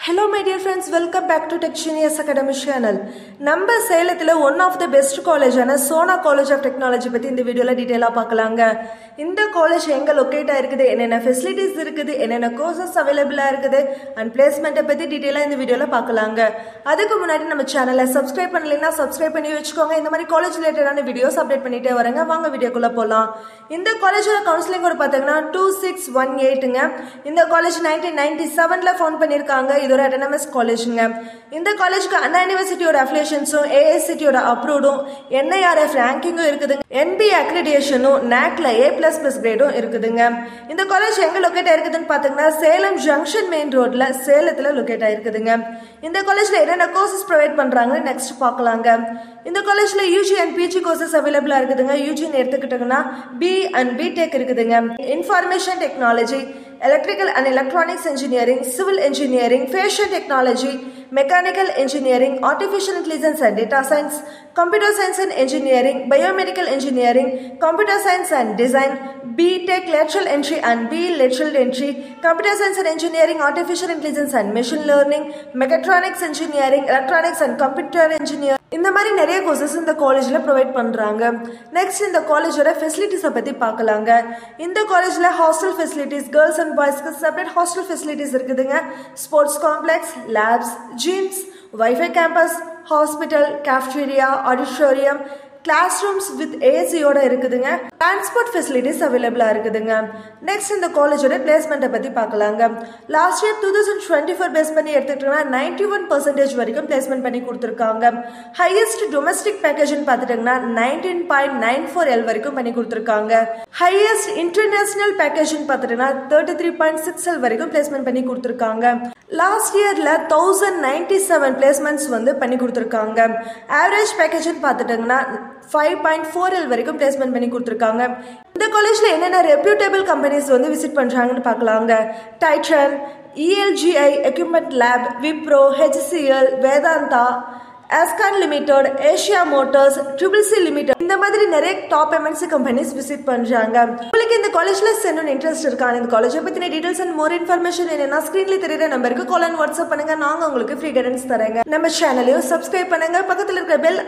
Hello my dear friends, welcome back to Tech Genius Academy channel. நம்ம சேலத்துல one of the best college ஆன Sona college of technology பத்தி இந்த வீடியோல டீடைலா பார்க்கலாங்க. இந்த காலேஜ் எங்க லொகேட் ஆயிருக்குது, என்னென்ன ஃபெசிலிட்டிஸ் இருக்குது, என்னென்ன கோர்சஸ் அவைலபிளா இருக்குது and placement பத்தி டீடைலா இந்த வீடியோல பார்க்கலாங்க. அதுக்கு முன்னாடி நம்ம சேனலை சப்ஸ்கிரைப் பண்ணலைன்னா சப்ஸ்கிரைப் பண்ணி வச்சுக்கோங்க. இந்த மாதிரி காலேஜ் ரிலேட்டடான வீடியோஸ் அப்டேட் பண்ணிட்டே வரேங்க. வாங்க வீடியோக்குள்ள போலாம். இந்த காலேஜோட கவுன்சிலிங் ஒரு பார்த்தீங்கன்னா 2618ங்க. இந்த காலேஜ் 1997ல ஃபவுண்ட் பண்ணிருக்காங்க. இதோட அட்டானமஸ் காலேஜ்ங்க. இந்த காலேஜ்க்கு அண்ணா யுனிவர்சிட்டியோட அஃபிலியேஷன்ஸும் ஏஐசிடியோட அப்ரூவ்டும் NIRF ரேங்கிங்கும் இருக்குதுங்க. NBA அக்ரிடியேஷனும் NACல A++ கிரேடும் இருக்குதுங்க. இந்த காலேஜ் எங்க லொகேட் ஆயிருக்குதுன்னு பாத்தீங்கன்னா சேலம் ஜங்ஷன் மெயின் ரோட்ல சேலத்துல லொகேட் ஆயிருக்குதுங்க. இந்த காலேஜ்ல என்னென்ன கோர்சஸ் ப்ரொவைட் பண்றாங்கன்னு நெக்ஸ்ட் பார்க்கலாங்க. இந்த காலேஜ்ல UG and PG கோர்சஸ் அவைலபிளா இருக்குதுங்க. UGன்னு எடுத்துக்கிட்டோம்னா B and BTech இருக்குதுங்க. Information technology, electrical and electronics engineering, civil engineering, fashion technology, mechanical engineering, artificial intelligence and data science, computer science and engineering, biomedical engineering, computer science and design, BTech lateral entry and B lateral entry, computer science and engineering, artificial intelligence and machine learning, mechatronics engineering, electronics and computer engineering. இந்த மாதிரி நிறைய courses இந்த காலேஜ்ல provide பண்றாங்க. Next இந்த காலேஜோட ஃபெசிலிட்டிஸை பத்தி பார்க்கலாங்க. இந்த காலேஜ்ல ஹாஸ்டல் ஃபெசிலிட்டிஸ், கேர்ள்ஸ் அண்ட் பாய்ஸ்க்கு செப்பரேட் ஹாஸ்டல் ஃபெசிலிட்டிஸ் இருக்குதுங்க. Sports complex, labs, gyms, wifi campus, hospital, cafeteria, auditorium, class rooms with ஏசியோட இருக்குதுங்க. டிரான்ஸ்போர்ட் ஃபெசிலிட்டிஸ் அவைலபிளா இருக்குதுங்க. நெக்ஸ்ட் இந்த காலேஜோட பிளேஸ்மெண்ட்டை பத்தி பார்க்கலாங்க. லாஸ்ட் இயர் 2024 பேஸ் பண்ணி எடுத்துக்கிட்டோம்னா 91% வரைக்கும் பிளேஸ்மெண்ட் பண்ணி கொடுத்துருக்காங்க. ஹையஸ்ட் டொமஸ்டிக் பேக்கேஜ்னு பார்த்துட்டீங்கன்னா 19.94L வரைக்கும் பண்ணி கொடுத்துருக்காங்க. ஹையஸ்ட் இன்டர்நேஷனல் பேக்கேஜ்னு பார்த்துட்டீங்கன்னா 33.6L வரைக்கும் பிளேஸ்மெண்ட் பண்ணி கொடுத்துருக்காங்க. லாஸ்ட் இயர்ல 1097 பிளேஸ்மெண்ட்ஸ் வந்து பண்ணி கொடுத்துருக்காங்க. ஆவரேஜ் பேக்கேஜ்னு பார்த்துட்டீங்கன்னா 5.4L வரைக்கும் பிளேஸ்மெண்ட் பண்ணி கொடுத்துருக்காங்க. இந்த காலேஜ்ல என்னென்ன ரெப்யூட்டபிள் கம்பெனிஸ் வந்து விசிட் பண்றாங்கன்னு பார்க்கலாங்க. Titan, ELGI equipment lab, Wipro, HCL, Vedanta, ஆஸ்கான் limited, Asia Motors, CCC limited, இந்த மாதிரி நிறைய டாப் MNC கம்பெனிஸ் விசிட் பண்றாங்க. உங்களுக்கு இந்த காலேஜ்ல சேரணும்னு இன்ட்ரெஸ்ட் இருக்கான இந்த காலேஜை பத்தின டீடைல்ஸ் அண்ட் மோர் இன்ஃபர்மேஷன் என்னன்னா ஸ்கிரீன்ல தெரியுற நம்பருக்கு கால் அண்ட் வாட்ஸ்அப் பண்ணுங்க. நாங்க உங்களுக்கு ஃப்ரீ கைடன்ஸ் தரேங்க. நம்ம சேனலையும் சப்ஸ்கிரைப் பண்ணுங்க. பக்கத்துல இருக்க பெல்